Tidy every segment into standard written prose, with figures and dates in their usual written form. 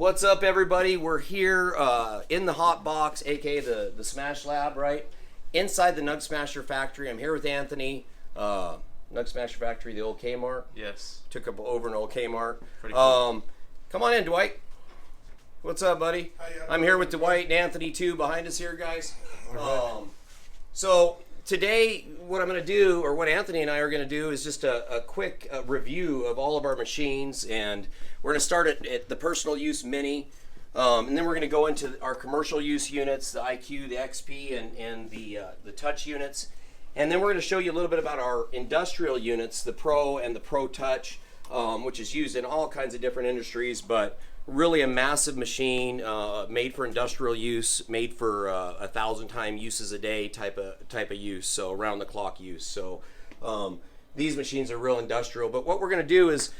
What's up, everybody? We're here in the hot box, aka the Smash Lab, right? Inside the Nug Smasher factory. I'm here with Anthony. Nug Smasher factory, the old Kmart. Yes. Took up over an old Kmart. Pretty cool. Come on in, Dwight. What's up, buddy? Hi, I'm here with Dwight and Anthony too behind us here, guys. All right. So today, what I'm going to do, or what Anthony and I are going to do, is just a quick review of all of our machines, and we're going to start at the personal use Mini, and then we're going to go into our commercial use units, the IQ, the XP, and the Touch units, and then we're going to show you a little bit about our industrial units, the Pro and the Pro Touch, which is used in all kinds of different industries, but really a massive machine, made for industrial use, made for 1,000-time uses a day type of use, so around the clock use. So these machines are real industrial. But what we're going to do is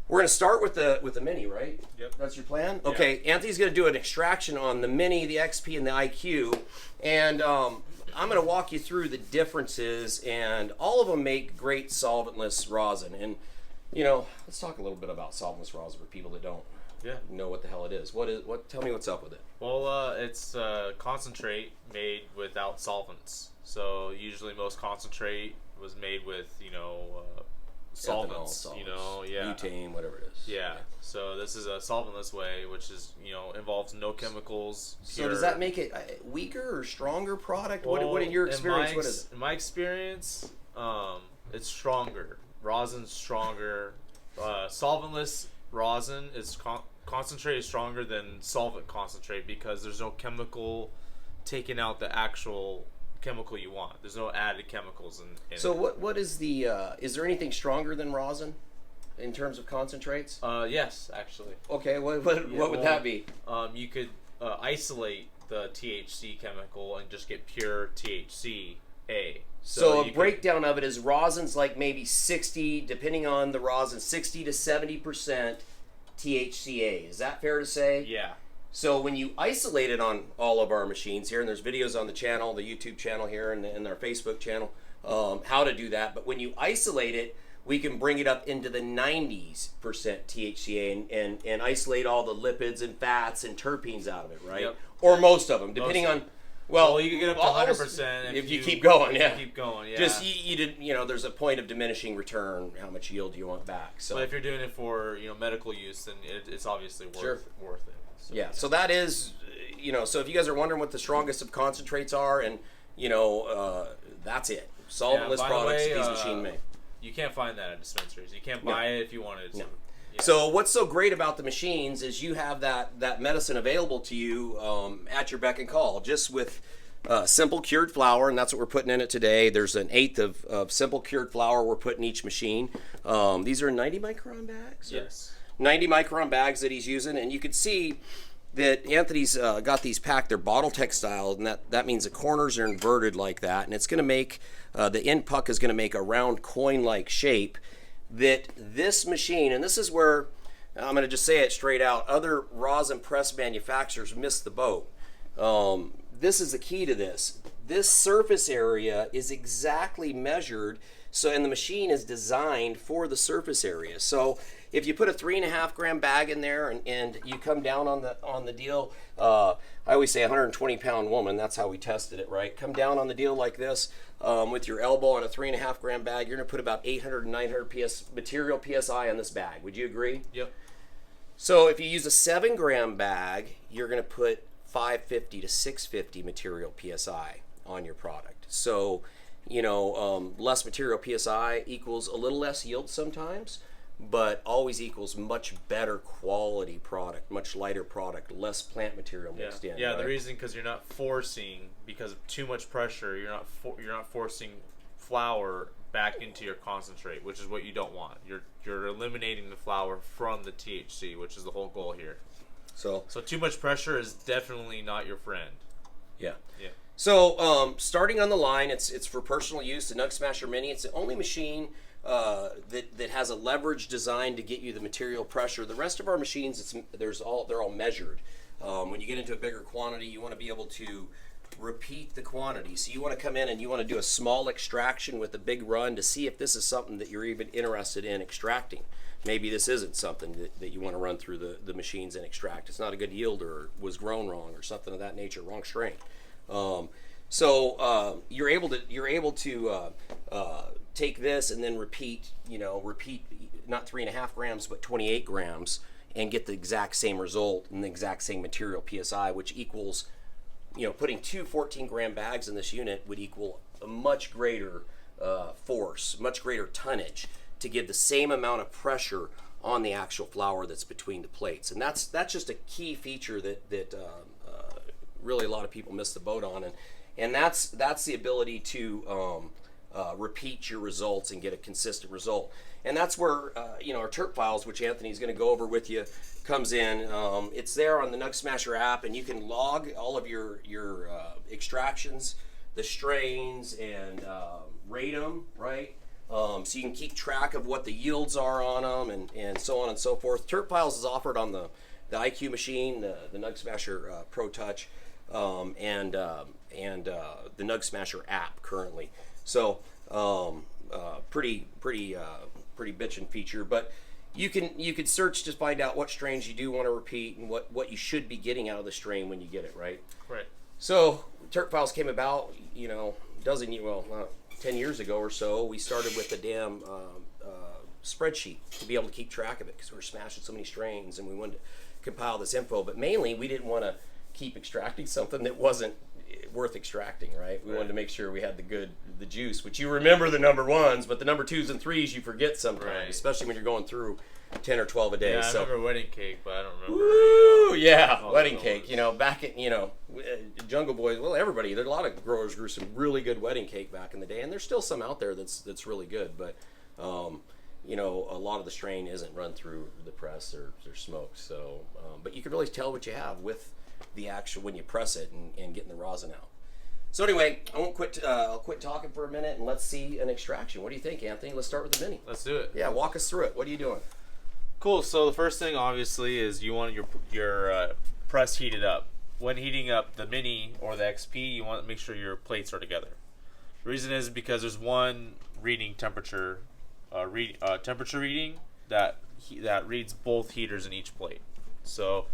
we're going to start with the Mini, right? Yep. That's your plan? Yeah. Okay. Anthony's going to do an extraction on the Mini, the XP, and the IQ, and I'm going to walk you through the differences, and all of them make great solventless rosin. And you know, let's talk a little bit about solventless rosin for people that don't know what the hell it is. Tell me what's up with it. Well, it's concentrate made without solvents. So usually most concentrate was made with, solvents. Ethanol, Yeah. Butane, whatever it is. Yeah. So this is a solventless way, which is, involves no chemicals. So does that make it a weaker or stronger product? Well, what in your experience, what is it? In my experience, it's stronger. Rosin's stronger. Solventless rosin is concentrate is stronger than solvent concentrate because there's no chemical taking out the actual chemical you want. There's no added chemicals in So it. what is the is there anything stronger than rosin in terms of concentrates? Yes, actually. Okay, what would that be? You could isolate the THC chemical and just get pure THCA. So a breakdown of it is rosin's like maybe 60, depending on the rosin, 60 to 70% THCA. Is that fair to say? Yeah. So when you isolate it on all of our machines here, and there's videos on the channel, the YouTube channel here, and our Facebook channel, how to do that. But when you isolate it, we can bring it up into the 90s% THCA and isolate all the lipids and fats and terpenes out of it, right? Yep. Or most of them, depending on. Well, you can get up to 100% if you keep going. Yeah, keep going. Yeah. Just you did. There's a point of diminishing return. How much yield do you want back? So, but if you're doing it for medical use, then it's obviously worth it. So, yeah. So that is, So if you guys are wondering what the strongest of concentrates are, and that's it. Solventless products these machine make. You can't find that at dispensaries. You can't buy it if you wanted to. No. Yeah. So what's so great about the machines is you have that medicine available to you at your beck and call, just with simple cured flour, and that's what we're putting in it today. There's an eighth of simple cured flour we're putting in each machine. These are 90 micron bags? Yes. 90 micron bags that he's using, and you can see that Anthony's got these packed. They're bottle tech style, and that means the corners are inverted like that, and it's going to make, the end puck is going to make a round coin-like shape that this machine, and this is where, I'm going to just say it straight out, other rosin press manufacturers missed the boat. This is the key to this. This surface area is exactly measured, and the machine is designed for the surface area. So if you put a 3.5 gram bag in there and you come down on the deal, I always say 120 pound woman, that's how we tested it, right? Come down on the deal like this with your elbow on a 3.5 gram bag, you're gonna put about 800 to 900 material PSI on this bag. Would you agree? Yep. So if you use a 7 gram bag, you're gonna put 550 to 650 material PSI on your product. So, less material PSI equals a little less yield sometimes, but always equals much better quality product, much lighter product, less plant material mixed in. Yeah, right? the reason because you're not forcing, because of too much pressure, you're not forcing flour back into your concentrate, which is what you don't want. You're eliminating the flour from the THC, which is the whole goal here. So too much pressure is definitely not your friend. Yeah. Yeah. So starting on the line, it's for personal use. The Nug Smasher Mini. It's the only machine that has a leverage design to get you the material pressure. The rest of our machines, they're all measured. When you get into a bigger quantity, you want to be able to repeat the quantity. So you want to come in and you want to do a small extraction with a big run to see if this is something that you're even interested in extracting. maybe this isn't something that you want to run through the machines and extract. It's not a good yield, or was grown wrong, or something of that nature, wrong strain. So you're able to take this and then repeat not 3.5 grams but 28 grams and get the exact same result and the exact same material PSI, which equals, putting two 14-gram bags in this unit would equal a much greater force, much greater tonnage to give the same amount of pressure on the actual flour that's between the plates. And that's just a key feature that really a lot of people miss the boat on, and that's the ability to repeat your results and get a consistent result. And that's where our terp files, which Anthony's going to go over with you, comes in. It's there on the Nug Smasher app, and you can log all of your extractions, the strains, and rate them, right? So you can keep track of what the yields are on them, and so on and so forth. Terp files is offered on the IQ machine, the Nug Smasher Pro Touch, and the Nug Smasher app currently. So pretty bitchin' feature, but you can search to find out what strains you do want to repeat and what you should be getting out of the strain when you get it, right? Right. So terp files came about, 10 years ago or so. We started with a damn spreadsheet to be able to keep track of it, because we were smashing so many strains and we wanted to compile this info. But mainly, we didn't want to keep extracting something that wasn't worth extracting, right? We wanted to make sure we had the juice, which you remember the number ones, but the number 2s and 3s you forget sometimes, especially when you're going through 10 or 12 a day. Yeah, I remember wedding cake, but I don't remember. Woo, yeah, wedding cake. Back at Jungle Boys. Well, everybody. There's a lot of growers grew some really good wedding cake back in the day, and there's still some out there that's really good. But a lot of the strain isn't run through the press or smoked. So, but you can really tell what you have with the actual when you press it and getting the rosin out. So anyway, I won't quit. I'll quit talking for a minute and let's see an extraction. What do you think, Anthony? Let's start with the mini. Let's do it. Yeah, walk us through it. What are you doing? Cool. So the first thing, obviously, is you want your press heated up. When heating up the mini or the XP, you want to make sure your plates are together. The reason is because there's one reading temperature reading that reads both heaters in each plate. So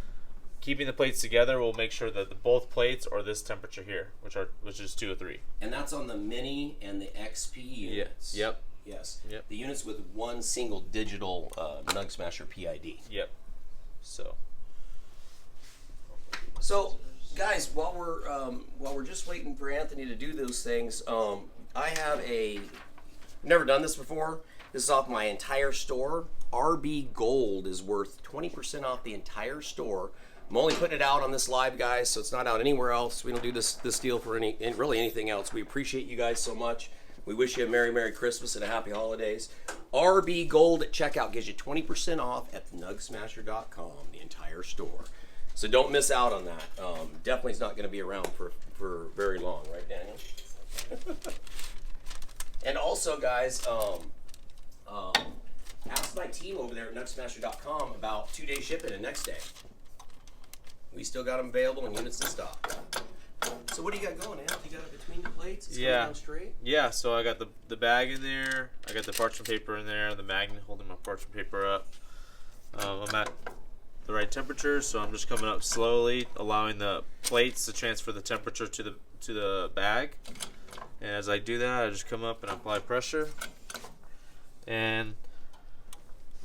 keeping the plates together will make sure that both plates are this temperature here, which is 203. And that's on the mini and the XP units. Yeah. Yep. Yes. Yep. The units with one single digital Nug Smasher PID. Yep. So, guys, while we're just waiting for Anthony to do those things, I have never done this before. This is off my entire store. RB Gold is worth 20% off the entire store. I'm only putting it out on this live, guys, so it's not out anywhere else. We don't do this deal for really anything else. We appreciate you guys so much. We wish you a Merry Christmas and a Happy Holidays. RB Gold at checkout gives you 20% off at nugsmasher.com, the entire store. So don't miss out on that. Definitely is not going to be around for very long, right, Daniel? And also, guys, ask my team over there at nugsmasher.com about 2-day shipping and next day. We still got them available in units in stock. So what do you got going, Ant? You got it between the plates? It's coming down straight? Yeah, so I got the bag in there. I got the parchment paper in there, the magnet holding my parchment paper up. I'm at the right temperature, so I'm just coming up slowly, allowing the plates to transfer the temperature to the bag. And as I do that, I just come up and apply pressure. And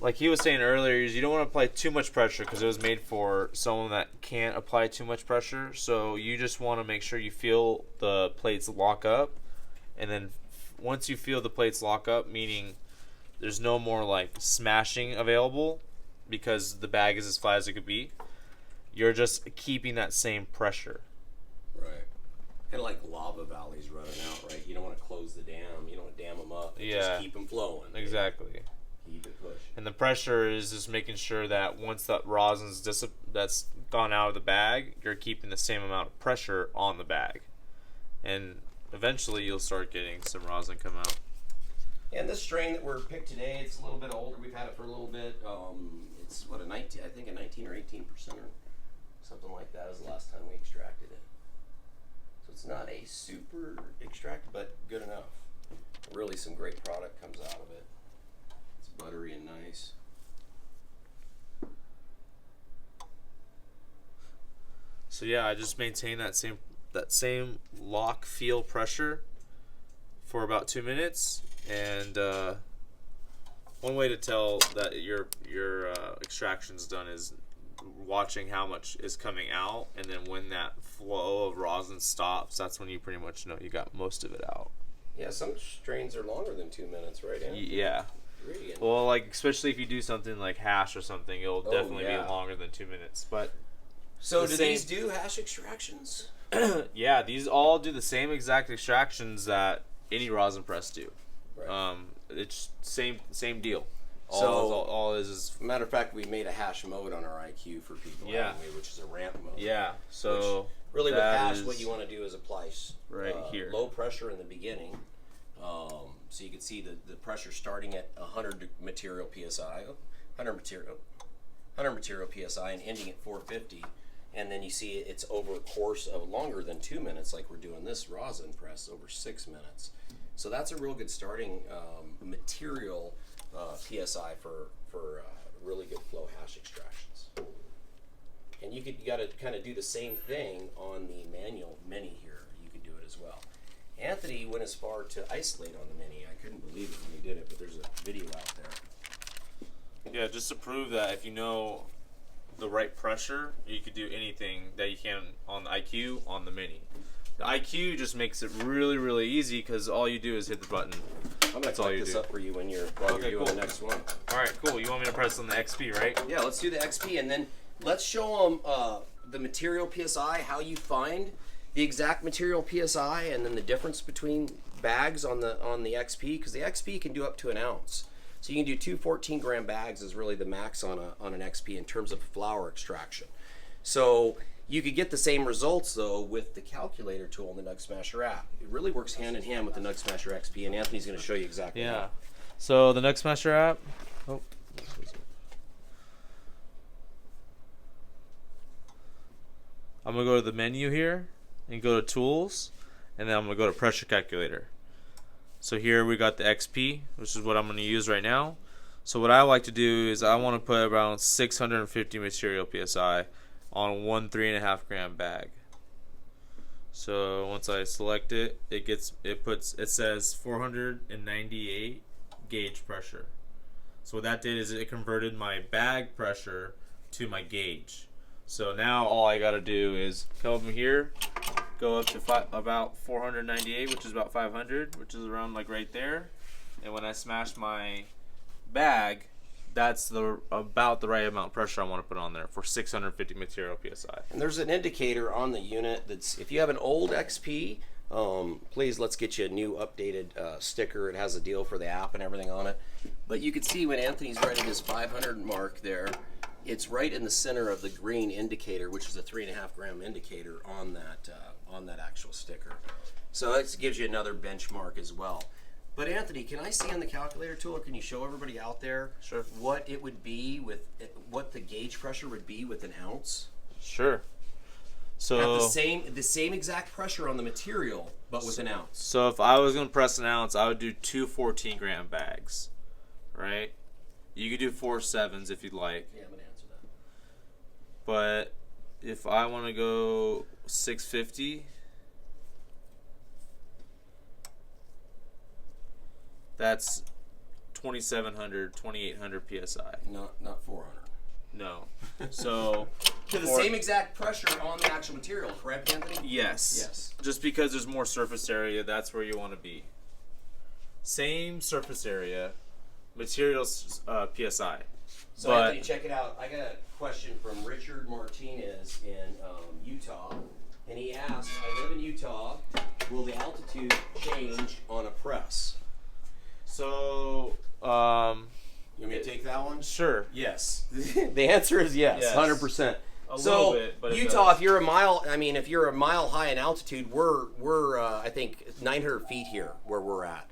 like he was saying earlier, you don't want to apply too much pressure because it was made for someone that can't apply too much pressure. So you just want to make sure you feel the plates lock up, and then once you feel the plates lock up, meaning there's no more like smashing available because the bag is as flat as it could be, you're just keeping that same pressure. Right. Kind of like lava valleys running out, right? You don't want to close the dam. You don't want to dam them up. Just keep them flowing. Exactly. Keep it pushing. And the pressure is just making sure that once that rosin's that's gone out of the bag, you're keeping the same amount of pressure on the bag. And eventually you'll start getting some rosin come out. And this strain that we're picked today, it's a little bit older. We've had it for a little bit. It's what, a 19 or 18% or something like that is the last time we extracted it. So it's not a super extract, but good enough. Really some great product comes out of it. It's buttery and nice. So yeah, I just maintain that same lock feel pressure for about 2 minutes, and one way to tell that your extraction's done is watching how much is coming out, and then when that flow of rosin stops, that's when you pretty much know you got most of it out. Yeah, some strains are longer than 2 minutes, right? Anthony? Yeah. Really? Well, like especially if you do something like hash or something, it'll definitely be longer than 2 minutes. But so do these do hash extractions? Yeah, these all do the same exact extractions that any rosin press do. Right. It's same deal. All is matter of fact, we made a hash mode on our IQ for people, which is a ramp mode. Yeah. So really, with hash, what you want to do is apply here low pressure in the beginning. So you can see the pressure starting at 100 material psi, 100 material psi, and ending at 450. And then you see it's over a course of longer than 2 minutes, like we're doing this rosin press over 6 minutes. So that's a real good starting material psi for really good flow hash extractions. And you got to kind of do the same thing on the manual mini here. You could do it as well. Anthony went as far to isolate on the mini. I couldn't believe it when he did it, but there's a video out there. Yeah, just to prove that if you know the right pressure, you could do anything that you can on the IQ on the mini. The IQ just makes it really, really easy because all you do is hit the button. I'm gonna collect this up for you while you're doing the next one. All right, cool. You want me to press on the XP, right? Yeah, let's do the XP, and then let's show them the material PSI, how you find the exact material PSI, and then the difference between bags on the XP, because the XP can do up to an ounce. So you can do 2 14-gram bags is really the max on an XP in terms of flour extraction. So you could get the same results though with the calculator tool in the Nug Smasher app. It really works hand in hand with the Nug Smasher XP, and Anthony's going to show you exactly. Yeah. So the Nug Smasher app. Oh. I'm gonna go to the menu here and go to tools, and then I'm gonna go to pressure calculator. So here we got the XP, which is what I'm going to use right now. So what I like to do is I want to put around 650 material PSI on one 3.5 gram bag. So once I select it, it says 498 gauge pressure. So what that did is it converted my bag pressure to my gauge. So now all I got to do is come over here, go up to about 498, which is about 500, which is around like right there. And when I smash my bag, that's about the right amount of pressure I want to put on there for 650 material PSI. And there's an indicator on the unit that's, if you have an old XP, please let's get you a new updated sticker. It has a deal for the app and everything on it. But you can see when Anthony's right at his 500 mark there, it's right in the center of the green indicator, which is a 3.5 gram indicator on that actual sticker. So it gives you another benchmark as well. But Anthony, can I see on the calculator tool, or can you show everybody out there what it would be with what the gauge pressure would be with an ounce? Sure. So at the same exact pressure on the material, but with an ounce. So if I was going to press an ounce, I would do 2 14-gram bags, right? You could do 4 7s if you'd like. Yeah, I'm going to answer that. But if I want to go 650, that's 2,700, 2,800 PSI. Not 400. No. So to the same exact pressure on the actual material, correct, Anthony? Yes. Yes. Just because there's more surface area, that's where you want to be. Same surface area, materials PSI. So Anthony, check it out. I got a question from Richard Martinez in Utah, and he asked, I live in Utah, will the altitude change on a press? So, you want me to take that one? Sure. Yes. The answer is yes. 100%. A little bit, but Utah, if you're a mile high in altitude, we're I think 900 feet here where we're at.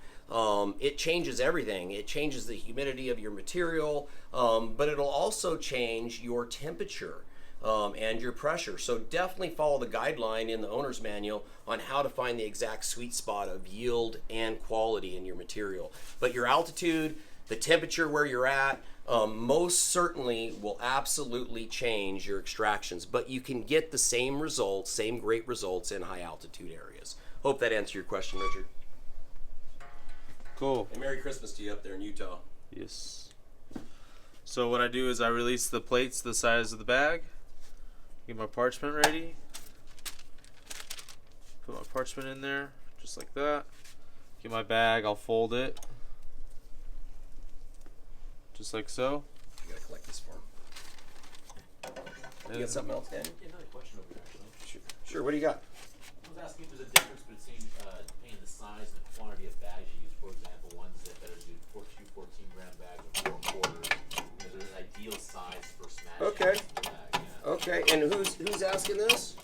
It changes everything. It changes the humidity of your material, but it'll also change your temperature and your pressure. So definitely follow the guideline in the owner's manual on how to find the exact sweet spot of yield and quality in your material. But your altitude, the temperature where you're at, most certainly will absolutely change your extractions, but you can get the same results, same great results in high altitude areas. Hope that answered your question, Richard. Cool. And Merry Christmas to you up there in Utah. Yes. So what I do is I release the plates the size of the bag. Get my parchment ready. Put my parchment in there, just like that. Get my bag, I'll fold it. Just like so. You gotta collect this form. You got something else, Danny? Yeah, another question over there, actually. Sure, what do you got? I was asking if there's a difference between depending on the size and the quantity of bags you use. For example, ones that better do 14-gram bags or 4 quarters. Is there an ideal size for smashing Okay. the bag? Yeah. Okay, and who's asking this?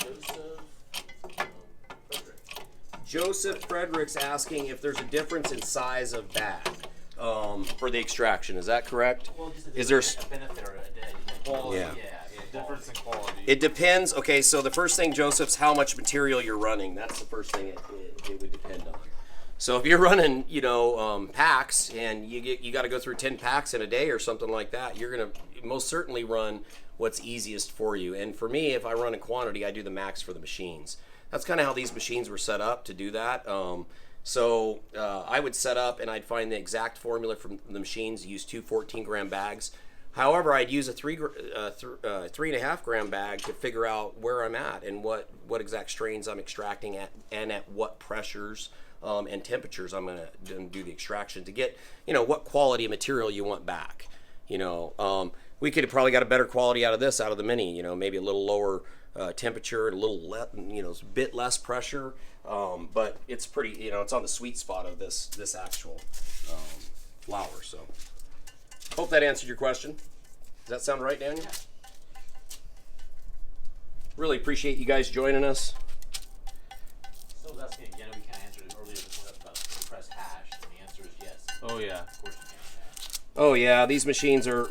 Frederick. Joseph Frederick's asking if there's a difference in size of bag for the extraction. Is that correct? Well, just Is there? a benefit or a Quality. Yeah. Difference in quality. It depends. Okay, so the first thing, Joseph's how much material you're running. That's the first thing it would depend on. So if you're running, packs, and you got to go through 10 packs in a day or something like that, you're gonna most certainly run what's easiest for you. And for me, if I run in quantity, I do the max for the machines. That's kind of how these machines were set up to do that. So I would set up and I'd find the exact formula from the machines, use 2 14-gram bags. However, I'd use a 3.5 gram bag to figure out where I'm at and what exact strains I'm extracting at and at what pressures and temperatures I'm going to do the extraction to get, what quality of material you want back. We could have probably got a better quality out of the Mini, maybe a little lower temperature, a little bit less pressure, but it's pretty, it's on the sweet spot of this actual flour. So hope that answered your question. Does that sound right, Daniel? Yeah. Really appreciate you guys joining us. So I was asking again, we kind of answered it earlier before about compressed hash, and the answer is yes. Oh yeah. Of course you can hash. Oh yeah, these machines are,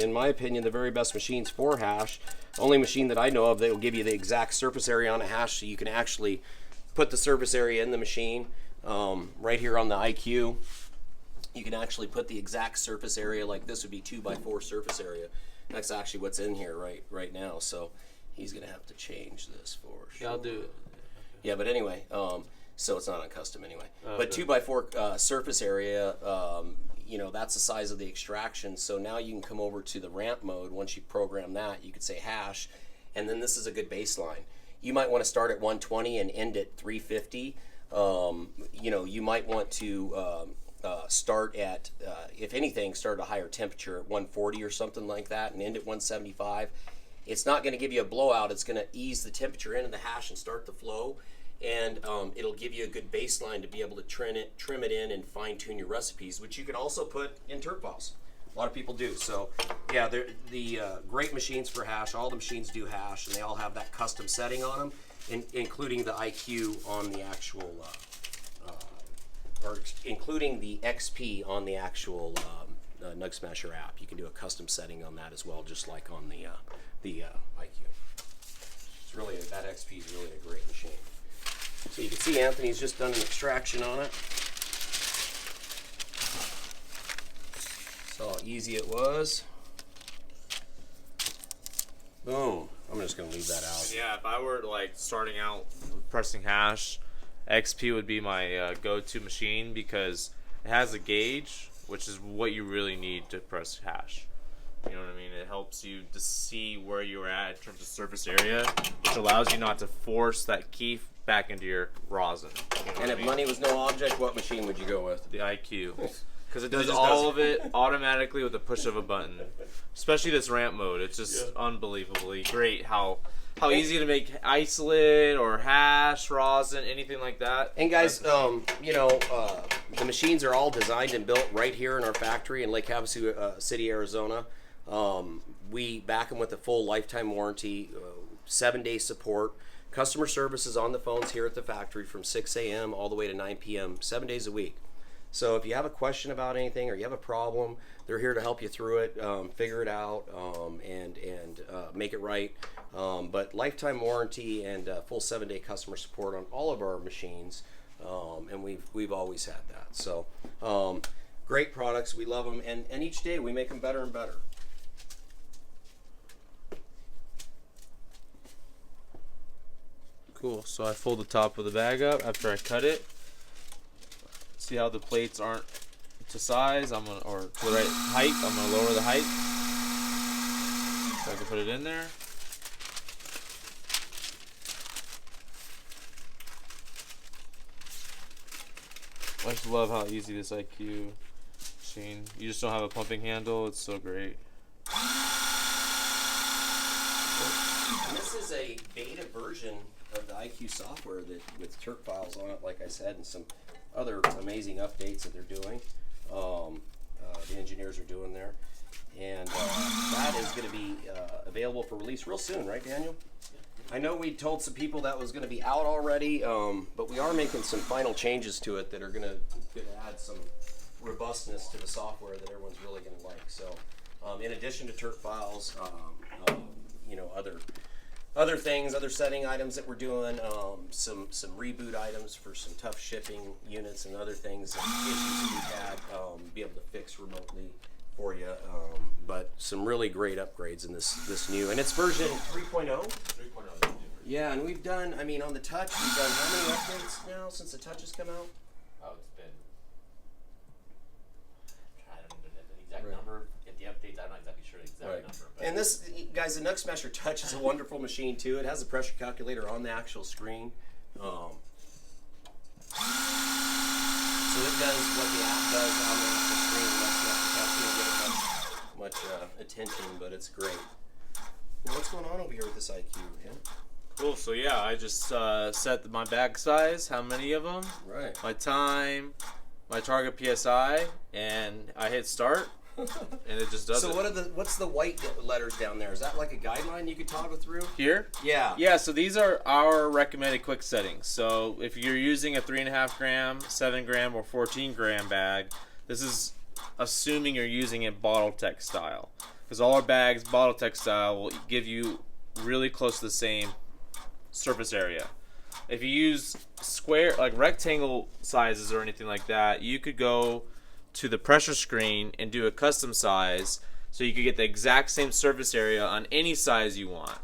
in my opinion, the very best machines for hash. Only machine that I know of that will give you the exact surface area on a hash, so you can actually put the surface area in the machine. Right here on the IQ, you can actually put the exact surface area, like this would be 2x4 surface area. That's actually what's in here right now. So he's gonna have to change this for sure. Yeah, I'll do it. Yeah, but anyway, so it's not on custom anyway. But Okay. 2x4 surface area, that's the size of the extraction. So now you can come over to the ramp mode. Once you program that, you could say hash, and then this is a good baseline. You might want to start at 120 and end at 350. You might want to start at, if anything, start at a higher temperature at 140 or something like that, and end at 175. It's not going to give you a blowout. It's going to ease the temperature into the hash and start the flow, and it'll give you a good baseline to be able to trim it in and fine-tune your recipes, which you can also put in turp files. A lot of people do. So yeah, they're the great machines for hash. All the machines do hash, and they all have that custom setting on them, including the IQ on the actual, including the XP on the actual Nug Smasher app. You can do a custom setting on that as well, just like on the IQ. It's really, that XP is really a great machine. So you can see Anthony's just done an extraction on it. Saw how easy it was. Boom. I'm just gonna leave that out. Yeah, if I were starting out pressing hash, XP would be my go-to machine because it has a gauge, which is what you really need to press hash. You know what I mean? It helps you to see where you're at in terms of surface area, which allows you not to force that keef back into your rosin. You know And what I if mean? money was no object, what machine would you go with? The IQ. Because it does just all does. of it automatically with the push of a button. Especially this ramp mode. It's just unbelievably great how easy to make isolate or hash, rosin, anything like that. And guys, the machines are all designed and built right here in our factory in Lake Havasu City, Arizona. We back them with a full lifetime warranty, 7-day support. Customer service is on the phones here at the factory from 6 a.m. all the way to 9 p.m., 7 days a week. So if you have a question about anything or you have a problem, they're here to help you through it, figure it out, and make it right. But lifetime warranty and full 7-day customer support on all of our machines, and we've always had that. So Great products. We love them, and each day we make them better and better. Cool. So I fold the top of the bag up after I cut it. See how the plates aren't to size? Or to the right height. I'm gonna lower the height so I can put it in there. I just love how easy this IQ machine. You just don't have a pumping handle. It's so great. And this is a beta version of the IQ software that with Turk files on it, like I said, and some other amazing updates that they're doing. The engineers are doing there, and that is going to be available for release real soon, right, Daniel? I know we told some people that was going to be out already, but we are making some final changes to it that are going to add some robustness to the software that everyone's really going to like. So, in addition to Turk files, you know, other things, other setting items that we're doing, some reboot items for some tough shipping units and other things, and issues that we've had, be able to fix remotely for you. But some really great upgrades in this new, and it's version 3.0. 3.0. Yeah, and we've done, I mean, on the Touch, we've done how many updates now since the Touch has come out? Oh, it's been. I don't know the exact number. Get the updates. I'm not exactly sure the exact number. But And this, guys, the Nug Smasher Touch is a wonderful machine too. It has a pressure calculator on the actual screen. So it does what the app does on the actual screen. That's not get much attention, but it's great. Now, what's going on over here with this IQ? Yeah? Cool. So yeah, I just set my bag size, how many of them, Right. my time, my target PSI, and I hit start, and it just does So it. what's the white letters down there? Is that like a guideline you could toggle through? Here? Yeah. Yeah, so these are our recommended quick settings. So if you're using a 3.5 gram, 7 gram, or 14 gram bag, this is assuming you're using it bottle tech style. Because all our bags, bottle tech style, will give you really close to the same surface area. If you use square, like rectangle sizes or anything like that, you could go to the pressure screen and do a custom size so you could get the exact same surface area on any size you want.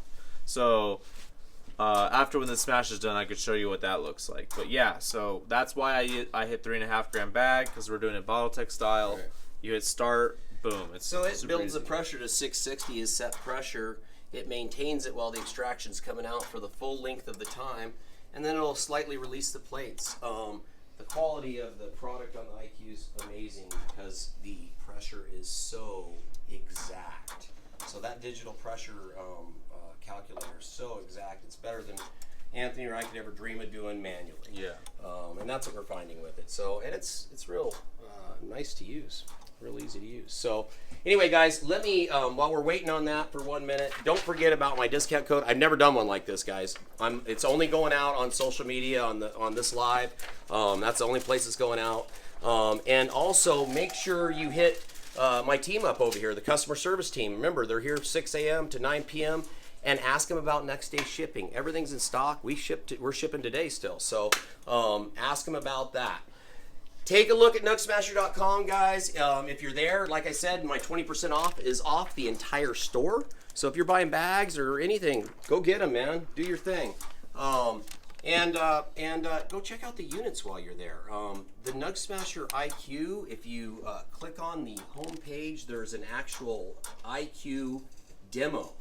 So after when the smash is done, I could show you what that looks like. But yeah, so that's why I hit 3.5 gram bag, because we're doing it bottle tech style. Right. You hit start, boom. It's So it super builds easy. the pressure to 660 is set pressure. It maintains it while the extraction's coming out for the full length of the time, and then it'll slightly release the plates. The quality of the product on the IQ is amazing because the pressure is so exact. So that digital pressure calculator is so exact. It's better than Anthony or I could ever dream of doing manually. Yeah. And that's what we're finding with it. So, and it's real nice to use, real easy to use. So, anyway, guys, let me while we're waiting on that for 1 minute, don't forget about my discount code. I've never done one like this, guys. It's only going out on social media on this live. That's the only place it's going out. And also make sure you hit my team up over here, the customer service team. Remember, they're here 6 a.m. to 9 p.m. and ask them about next day shipping. Everything's in stock. We're shipping today still. So ask them about that. Take a look at nugsmasher.com, guys. If you're there, like I said, my 20% off is off the entire store. So if you're buying bags or anything, go get them, man. Do your thing. And go check out the units while you're there. The Nug Smasher IQ, if you click on the home page, there's an actual IQ demo.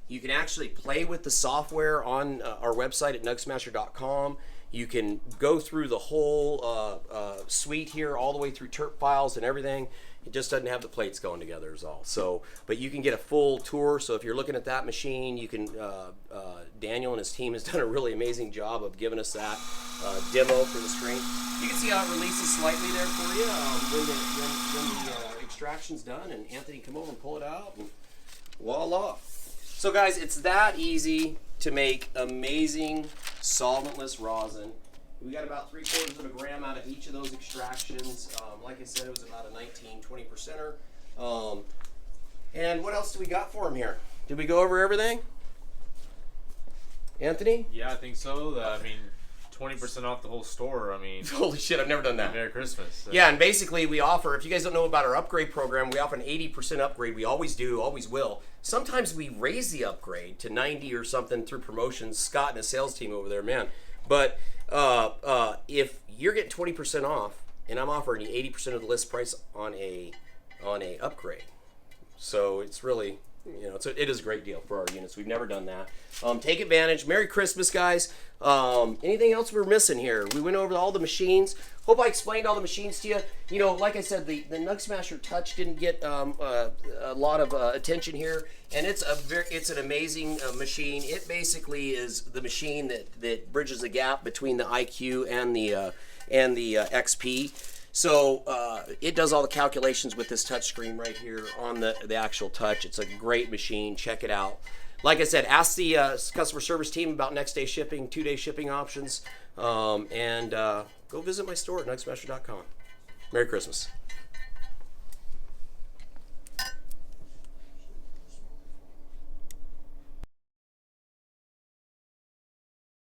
You can actually play with the software on our website at nugsmasher.com. You can go through the whole suite here, all the way through Turk files and everything. It just doesn't have the plates going together is all. So, but you can get a full tour. So if you're looking at that machine, you can, Daniel and his team has done a really amazing job of giving us that demo for the screen. You can see how it releases slightly there for you when the extraction's done, and Anthony come over and pull it out, and voila. So guys, it's that easy to make amazing solventless rosin. We got about 3/4 of a gram out of each of those extractions. Like I said, it was about a 19-20%er. And what else do we got for him here? Did we go over everything? Anthony? Yeah, I think so. I mean, 20% off the whole store. I mean, Holy shit, I've never done that. Merry Christmas. Yeah, and basically we offer, if you guys don't know about our upgrade program, we offer an 80% upgrade. We always do, always will. Sometimes we raise the upgrade to 90 or something through promotions. Scott and his sales team over there, man. But if you're getting 20% off, and I'm offering you 80% of the list price on a upgrade, so it's really, you know, it is a great deal for our units. We've never done that. Take advantage. Merry Christmas, guys. Anything else we're missing here? We went over all the machines. Hope I explained all the machines to you. You know, like I said, the Nug Smasher Touch didn't get a lot of attention here, and it's an amazing machine. It basically is the machine that bridges the gap between the IQ and the XP. So it does all the calculations with this touch screen right here on the actual touch. It's a great machine. Check it out. Like I said, ask the customer service team about next day shipping, 2-day shipping options, and go visit my store at nugsmasher.com. Merry Christmas.